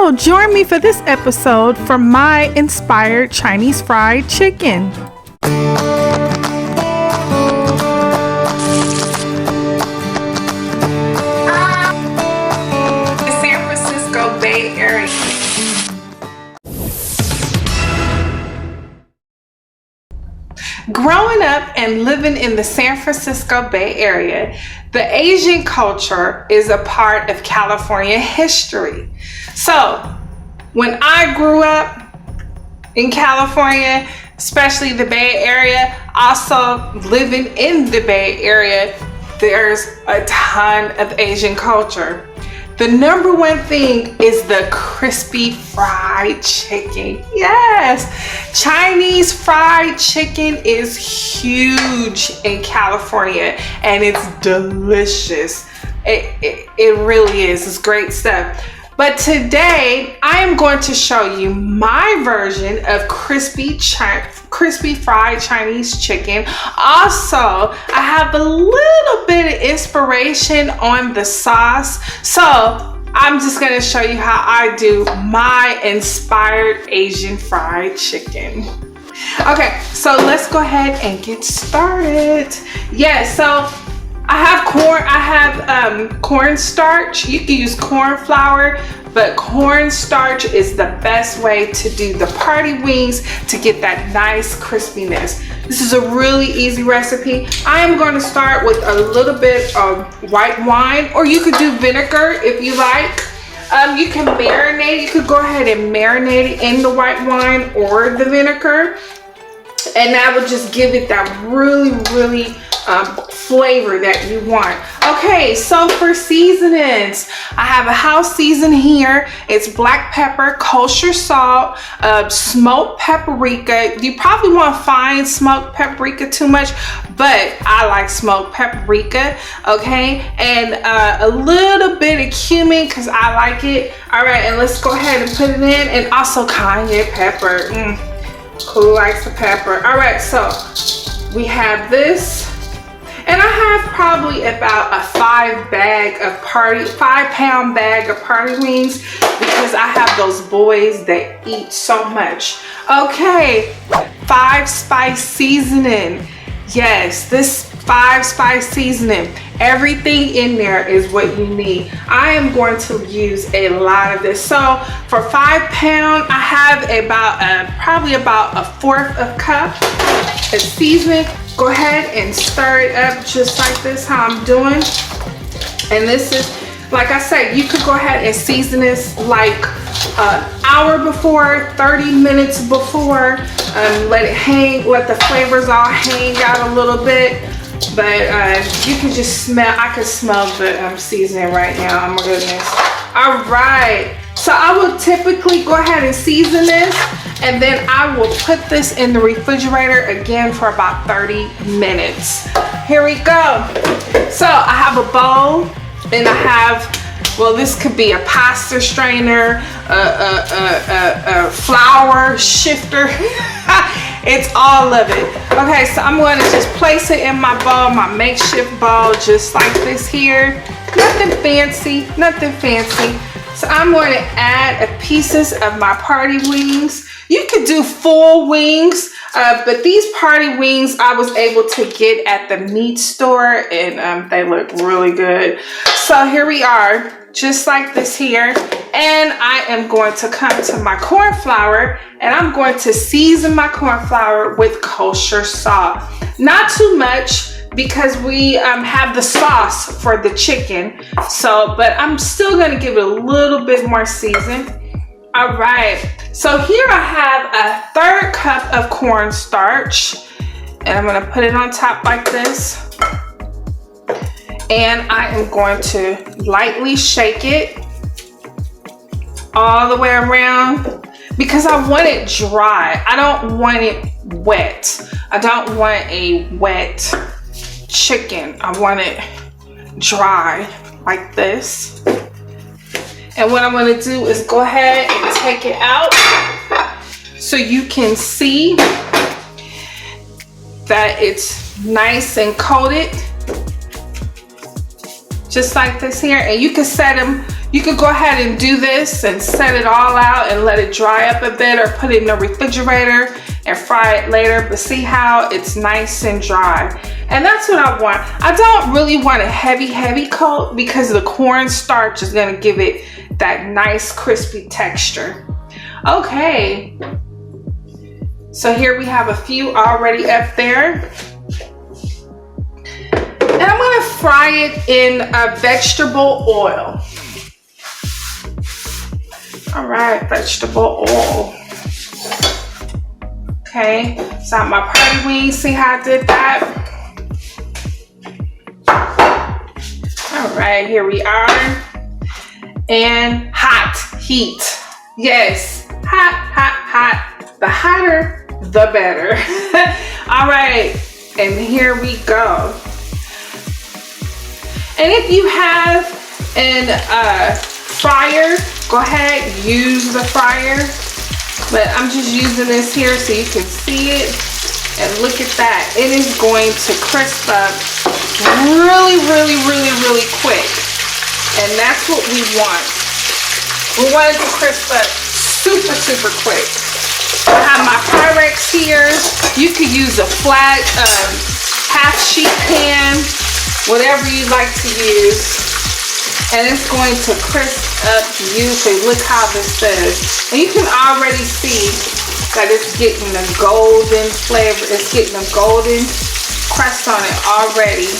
So join me for this episode for my inspired Chinese fried chicken. The San Francisco Bay Area. Growing up and living in the San Francisco Bay Area, the Asian culture is a part of California history. So, when I grew up in California, especially the Bay Area, also living in the Bay Area, there's a ton of Asian culture. The number one thing is the crispy fried chicken. Yes, Chinese fried chicken is huge in California and it's delicious. It really is. It's great stuff. But today I am going to show you my version of crispy fried Chinese chicken. Also, I have a little bit of inspiration on the sauce. So I'm just going to show you how I do my inspired Asian fried chicken. Okay, so let's go ahead and get started. Yes, so I have corn. I have cornstarch. You can use corn flour, but cornstarch is the best way to do the party wings to get that nice crispiness. This is a really easy recipe. I am going to start with a little bit of white wine, or you could do vinegar if you like. You can marinate. You could go ahead and marinate it in the white wine or the vinegar, and that would just give it that really flavor that you want. Okay, so for seasonings, I have a house season here. It's black pepper, kosher salt, smoked paprika. You probably won't find smoked paprika too much, but I like smoked paprika. Okay, and a little bit of cumin because I like it. All right, and let's go ahead and put it in, and also cayenne pepper. Who likes the pepper? All right, so we have this. And I have probably about a 5 pound bag of party wings because I have those boys that eat so much. Okay, 5 spice seasoning. Yes, this 5 spice seasoning. Everything in there is what you need. I am going to use a lot of this. So for 5 pounds, I have about probably about a 1/4 cup of seasoning. Go ahead and stir it up just like this, how I'm doing. And this is, like I said, you could go ahead and season this like an hour before, 30 minutes before. Let it hang, let the flavors all hang out a little bit. But you can just smell, I can smell the seasoning right now. Oh my goodness. All right. So I will typically go ahead and season this, and then I will put this in the refrigerator again for about 30 minutes. Here we go. So I have a bowl, and I have, well, this could be a pasta strainer, a flour shifter. It's all of it. Okay, so I'm going to just place it in my bowl, my makeshift bowl, just like this here. Nothing fancy, nothing fancy. So I'm going to add pieces of my party wings. You could do full wings, but these party wings I was able to get at the meat store, and they look really good. So here we are, just like this here. And I am going to come to my corn flour, and I'm going to season my corn flour with kosher salt. Not too much, because we have the sauce for the chicken. So, but I'm still gonna give it a little bit more season. All right, so here I have a 1/3 cup of cornstarch, and I'm gonna put it on top like this. And I am going to lightly shake it all the way around because I want it dry. I don't want it wet. I don't want a wet chicken. I want it dry like this. And what I'm going to do is go ahead and take it out so you can see that it's nice and coated, just like this here. And you can set them, You could go ahead and do this and set it all out and let it dry up a bit, or put it in the refrigerator and fry it later. But see how it's nice and dry. And that's what I want. I don't really want a heavy coat because the cornstarch is gonna give it that nice crispy texture. Okay, so here we have a few already up there. And I'm gonna fry it in a vegetable oil. All right, vegetable oil. Okay, so my party wings, see how I did that? All right, here we are. And hot heat. Yes, hot. The hotter, the better. All right, and here we go. And if you have an fryer, go ahead, use the fryer. But I'm just using this here so you can see it. And look at that. It is going to crisp up really quick. And that's what we want. We want it to crisp up super quick. I have my Pyrex here. You could use a flat half sheet pan, whatever you like to use. And it's going to crisp up beautifully. Look how this is. And you can already see that it's getting a golden flavor. It's getting a golden crust on it already.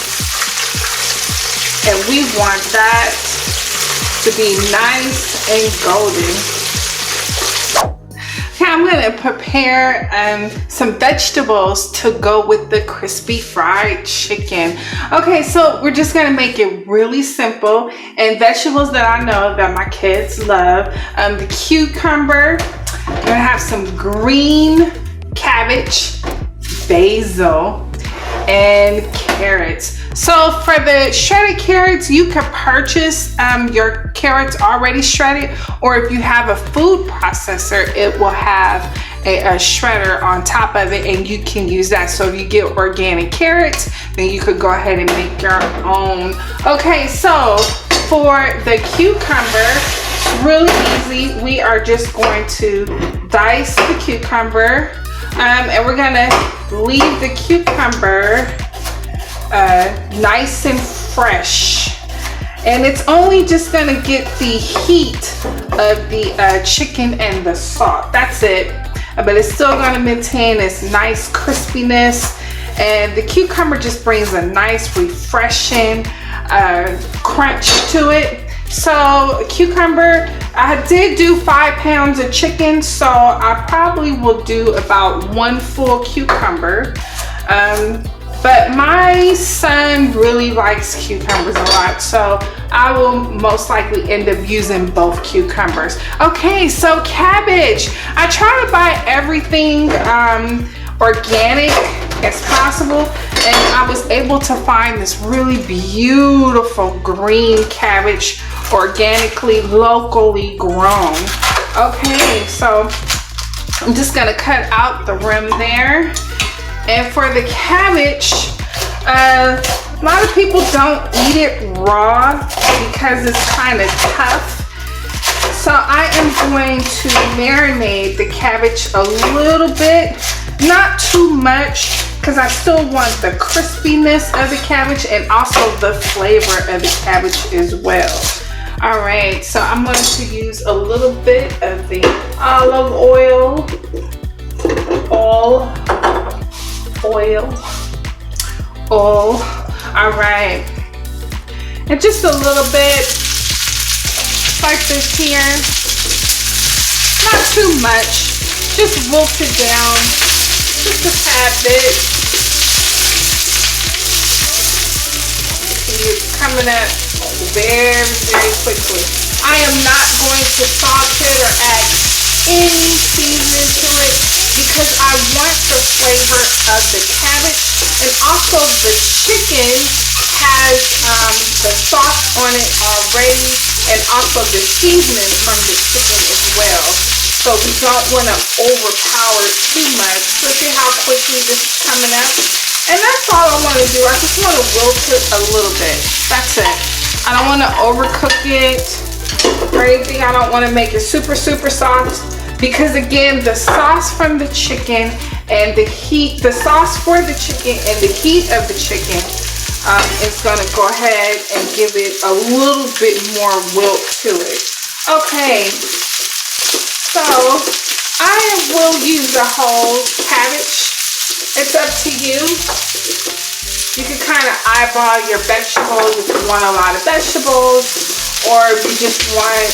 And we want that to be nice and golden. Okay, I'm gonna prepare some vegetables to go with the crispy fried chicken. Okay, so we're just gonna make it really simple. And vegetables that I know that my kids love, the cucumber. I'm gonna have some green cabbage, basil, and carrots. So for the shredded carrots, you can purchase your carrots already shredded, or if you have a food processor, it will have a shredder on top of it, and you can use that. So if you get organic carrots, then you could go ahead and make your own. Okay, so for the cucumber, really easy. We are just going to dice the cucumber, and we're gonna leave the cucumber nice and fresh. And it's only just gonna get the heat of the chicken and the salt. That's it. But it's still gonna maintain its nice crispiness. And the cucumber just brings a nice refreshing crunch to it. So cucumber, I did do 5 pounds of chicken, so I probably will do about 1 full cucumber. But my son really likes cucumbers a lot, so I will most likely end up using both cucumbers. Okay, so cabbage. I try to buy everything organic as possible, and I was able to find this really beautiful green cabbage, organically, locally grown. Okay, so I'm just gonna cut out the rim there. And for the cabbage, a lot of people don't eat it raw because it's kind of tough. So I am going to marinate the cabbage a little bit, not too much, because I still want the crispiness of the cabbage and also the flavor of the cabbage as well. All right, so I'm going to use a little bit of the olive oil. All right, and just a little bit like this here, not too much, just wolf it down just a tad bit. It's coming up very quickly. I am not going to salt it or add any seasoning to it, because I want the flavor of the cabbage, and also the chicken has the sauce on it already, and also the seasoning from the chicken as well. So we don't want to overpower too much. So see how quickly this is coming up? And that's all I want to do. I just want to wilt it a little bit. That's it. I don't want to overcook it. or anything. I don't want to make it super soft, because again, the sauce from the chicken and the heat, the sauce for the chicken and the heat of the chicken is going to go ahead and give it a little bit more wilt to it. Okay, so I will use the whole cabbage. It's up to you. You can kind of eyeball your vegetables if you want a lot of vegetables, or if you just want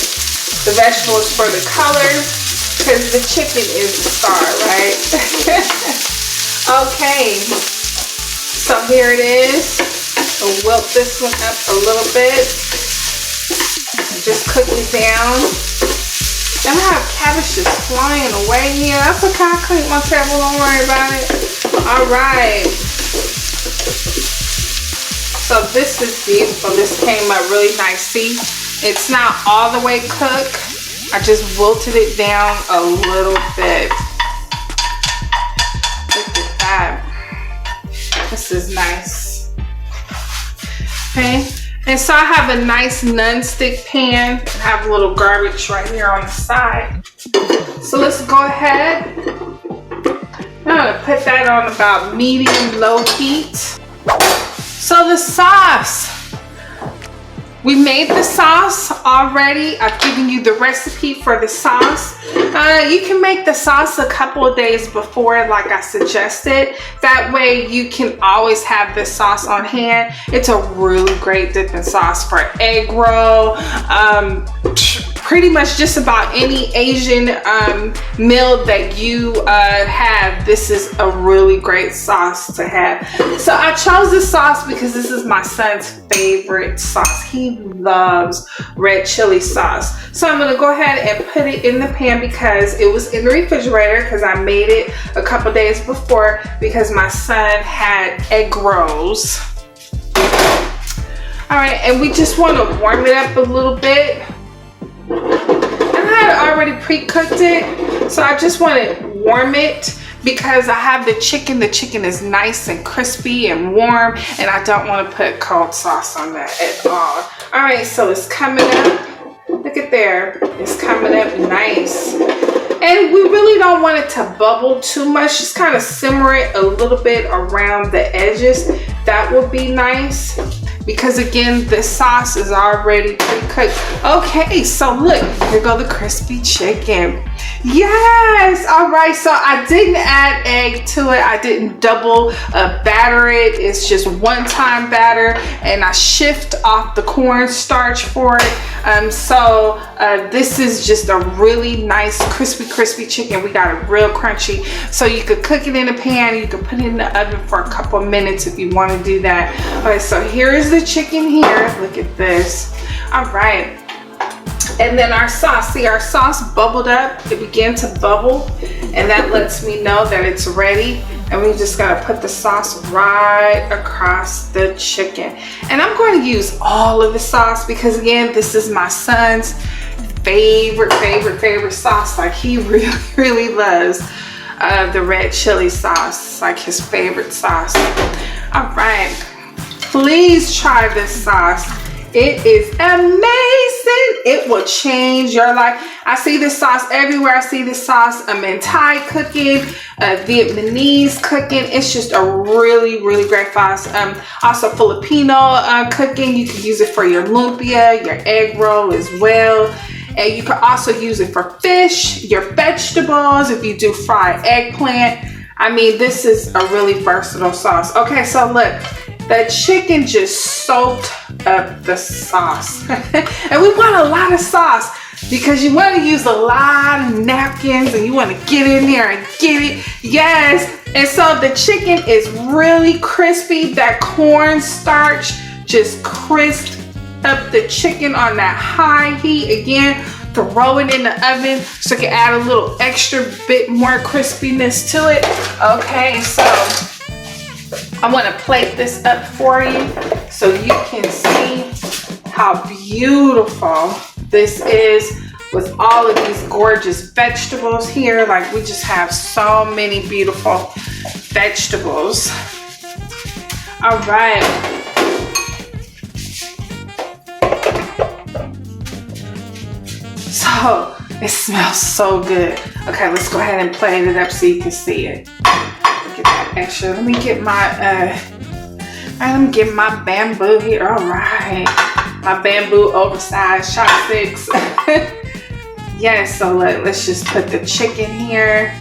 the vegetables for the color, because the chicken is the star, right? Okay, so here it is. I'll wilt this one up a little bit. Just cook it down. And I have cabbage just flying away here. That's okay, I clean my table, don't worry about it. All right. So this is beautiful. This came up really nice. See, it's not all the way cooked. I just wilted it down a little bit. Look at that. This is nice. Okay. And so I have a nice non-stick pan. I have a little garbage right here on the side. So let's go ahead. I'm gonna put that on about medium-low heat. So the sauce. We made the sauce already. I've given you the recipe for the sauce. You can make the sauce a couple of days before, like I suggested. That way you can always have this sauce on hand. It's a really great dipping sauce for egg roll. Pretty much just about any Asian meal that you have, this is a really great sauce to have. So I chose this sauce because this is my son's favorite sauce. He loves red chili sauce. So I'm gonna go ahead and put it in the pan because it was in the refrigerator, because I made it a couple days before because my son had egg rolls. All right, and we just want to warm it up a little bit. And I had already pre-cooked it, so I just want to warm it because I have the chicken. The chicken is nice and crispy and warm, and I don't want to put cold sauce on that at all. All right, so it's coming up. Look at there. It's coming up nice. And we really don't want it to bubble too much. Just kind of simmer it a little bit around the edges. That would be nice. Because again, the sauce is already pre-cooked. Okay, so look, here go the crispy chicken. Yes, all right, so I didn't add egg to it. I didn't double batter it. It's just one-time batter, and I shift off the cornstarch for it. So this is just a really nice crispy chicken. We got it real crunchy. So you could cook it in a pan. You could put it in the oven for a couple minutes if you want to do that. All right, so here is the chicken here. Look at this. All right. And then our sauce. See, our sauce bubbled up. It began to bubble, and that lets me know that it's ready. And we just gotta put the sauce right across the chicken. And I'm going to use all of the sauce because again, this is my son's favorite sauce. Like he really loves the red chili sauce, like his favorite sauce. All right, please try this sauce. It is amazing. It will change your life. I see this sauce everywhere. I see this sauce in Thai cooking, Vietnamese cooking. It's just a really great sauce. Also Filipino cooking. You can use it for your lumpia, your egg roll as well. And you can also use it for fish, your vegetables, if you do fried eggplant. I mean, this is a really versatile sauce. Okay, so look. The chicken just soaked up the sauce. And we want a lot of sauce because you want to use a lot of napkins and you want to get in there and get it. Yes. And so the chicken is really crispy. That cornstarch just crisped up the chicken on that high heat. Again, throw it in the oven so you can add a little extra bit more crispiness to it. Okay, so I want to plate this up for you so you can see how beautiful this is with all of these gorgeous vegetables here. Like we just have so many beautiful vegetables. All right. Oh, it smells so good. Okay, let's go ahead and plate it up so you can see it. Look at that extra. Let me get my bamboo here. All right, my bamboo oversized chopsticks. Yes, so let's just put the chicken here.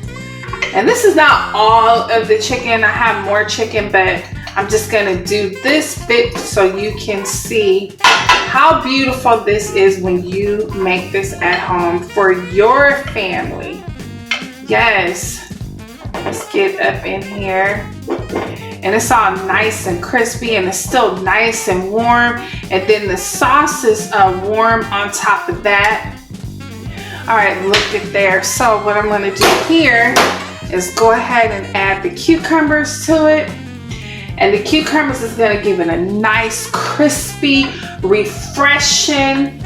And this is not all of the chicken. I have more chicken, but I'm just gonna do this bit so you can see how beautiful this is when you make this at home for your family. Yes, let's get up in here. And it's all nice and crispy and it's still nice and warm. And then the sauce is warm on top of that. All right, look at there. So what I'm gonna do here is go ahead and add the cucumbers to it. And the cucumbers is gonna give it a nice, crispy, refreshing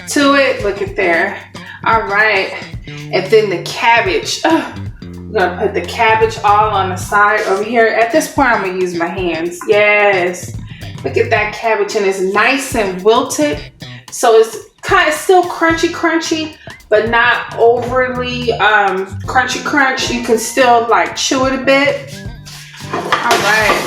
to it. Look at there. All right, and then the cabbage. I'm gonna put the cabbage all on the side over here. At this point, I'm gonna use my hands. Yes, look at that cabbage, and it's nice and wilted. So it's kind of still crunchy, but not overly crunchy crunch. You can still like chew it a bit. All right.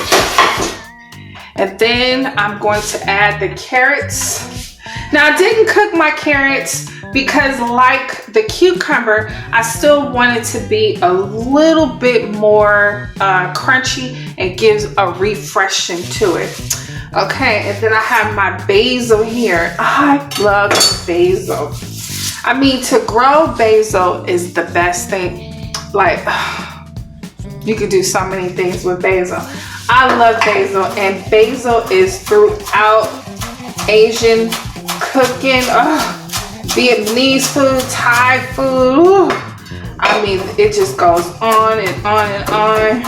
And then I'm going to add the carrots. Now I didn't cook my carrots because like the cucumber, I still want it to be a little bit more crunchy and gives a refreshing to it. Okay, and then I have my basil here. I love basil. I mean, to grow basil is the best thing. Like, you could do so many things with basil. I love basil, and basil is throughout Asian cooking. Vietnamese food, Thai food. I mean, it just goes on and on and on.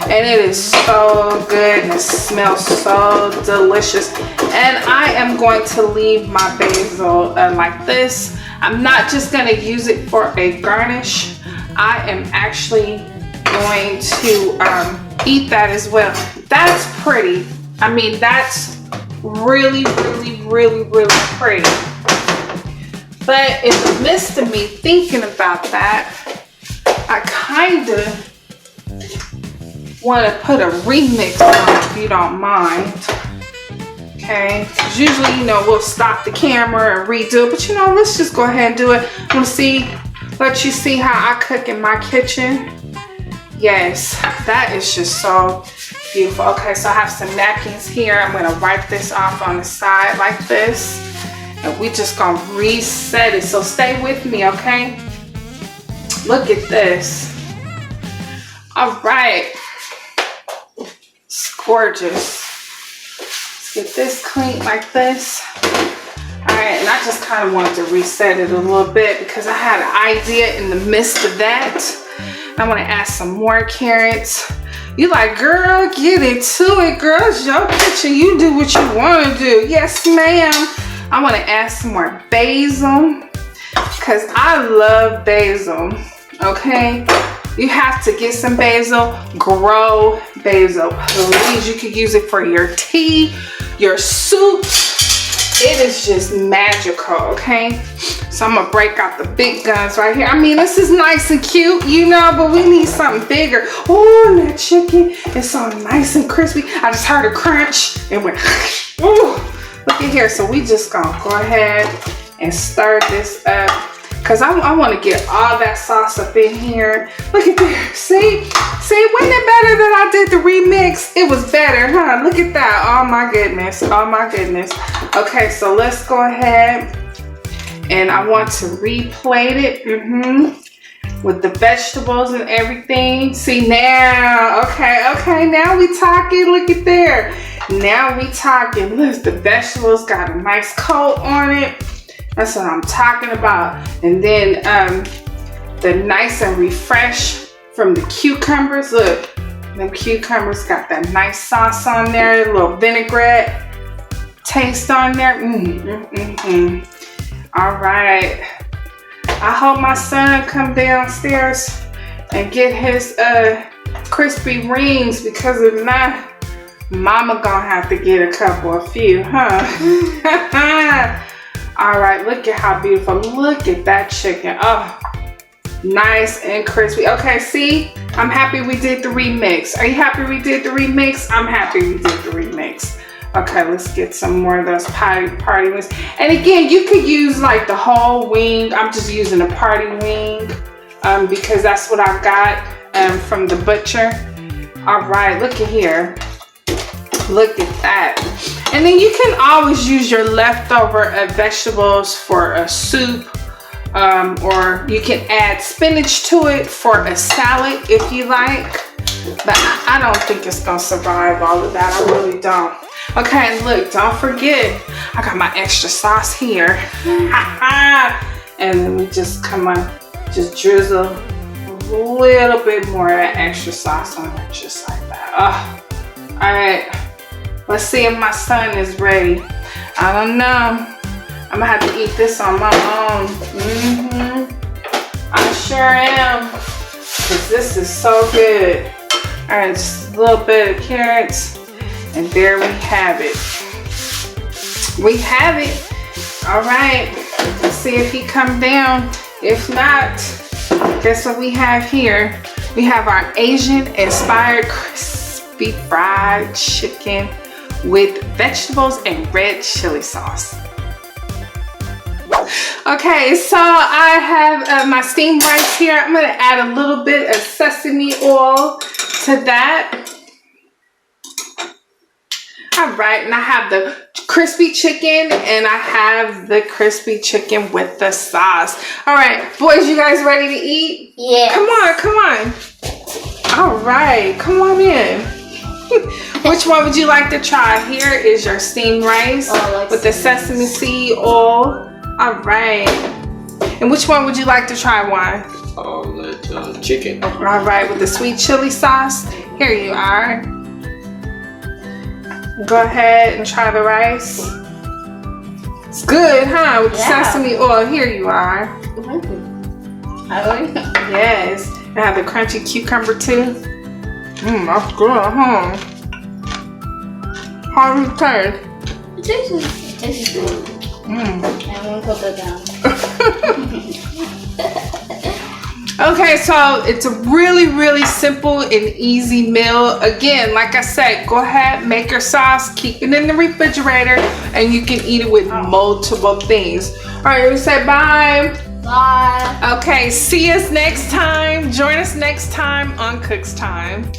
And it is so good and it smells so delicious. And I am going to leave my basil like this. I'm not just going to use it for a garnish. I am actually going to eat that as well. That's pretty. I mean, that's really pretty. But in the midst of me thinking about that, I kind of want to put a remix on, if you don't mind. Okay, because usually, you know, we'll stop the camera and redo it, but you know, let's just go ahead and do it. I'm gonna let you see how I cook in my kitchen. Yes, that is just so beautiful. Okay, so I have some napkins here. I'm gonna wipe this off on the side like this, and we just gonna reset it. So stay with me, okay? Look at this. All right. It's gorgeous. Let's get this clean like this. All right, and I just kind of wanted to reset it a little bit because I had an idea in the midst of that. I want to add some more carrots. You like, girl, get into it, girl. It's your kitchen. You do what you want to do. Yes, ma'am. I want to add some more basil because I love basil. Okay. You have to get some basil, grow basil. Please, you could use it for your tea, your soup. It is just magical, okay? So I'm gonna break out the big guns right here. I mean, this is nice and cute, you know, but we need something bigger. Oh, that chicken is so nice and crispy. I just heard a crunch and went, ooh, look at here. So we just gonna go ahead and stir this up. Because I want to get all that sauce up in here. Look at there. See, wasn't it better that I did the remix? It was better, huh? Look at that. Oh my goodness. Oh my goodness. Okay, so let's go ahead. And I want to replate it. With the vegetables and everything. See now. Okay, now we talking. Look at there. Now we talking. Look, the vegetables got a nice coat on it. That's what I'm talking about. And then the nice and refresh from the cucumbers. Look, the cucumbers got that nice sauce on there, a little vinaigrette taste on there. All right. I hope my son come downstairs and get his crispy rings, because if not, Mama gonna have to get a few, huh? All right, look at how beautiful. Look at that chicken. Oh, nice and crispy. Okay, see, I'm happy we did the remix. Are you happy we did the remix? I'm happy we did the remix. Okay, let's get some more of those party wings. And again, you could use like the whole wing. I'm just using a party wing because that's what I got from the butcher. All right, look at here. Look at that. And then you can always use your leftover vegetables for a soup, or you can add spinach to it for a salad if you like. But I don't think it's gonna survive all of that. I really don't. Okay, and look, don't forget, I got my extra sauce here. And then we just just drizzle a little bit more of that extra sauce on it, just like that. Oh, all right. Let's see if my son is ready. I don't know. I'm gonna have to eat this on my own. I sure am. Because this is so good. All right, just a little bit of carrots. And there we have it. We have it. All right. Let's see if he comes down. If not, guess what we have here? We have our Asian inspired crispy fried chicken with vegetables and red chili sauce. Okay, so I have my steamed rice here. I'm gonna add a little bit of sesame oil to that. All right, and I have the crispy chicken and I have the crispy chicken with the sauce. All right, boys, you guys ready to eat? Yeah. Come on, come on. All right, come on in. Which one would you like to try? Here is your steamed rice with the sesame seed oil. All right. And which one would you like to try, Juan? The chicken. All right, with the sweet chili sauce. Here you are. Go ahead and try the rice. It's good, huh? With the sesame oil. Here you are. Yes. I have the crunchy cucumber too. That's good, huh? How does it taste? It tastes good. I'm gonna put that down. Okay, so it's a really simple and easy meal. Again, like I said, go ahead, make your sauce, keep it in the refrigerator, and you can eat it with multiple things. All right, we say bye. Bye. Okay, see us next time. Join us next time on Cook's Time.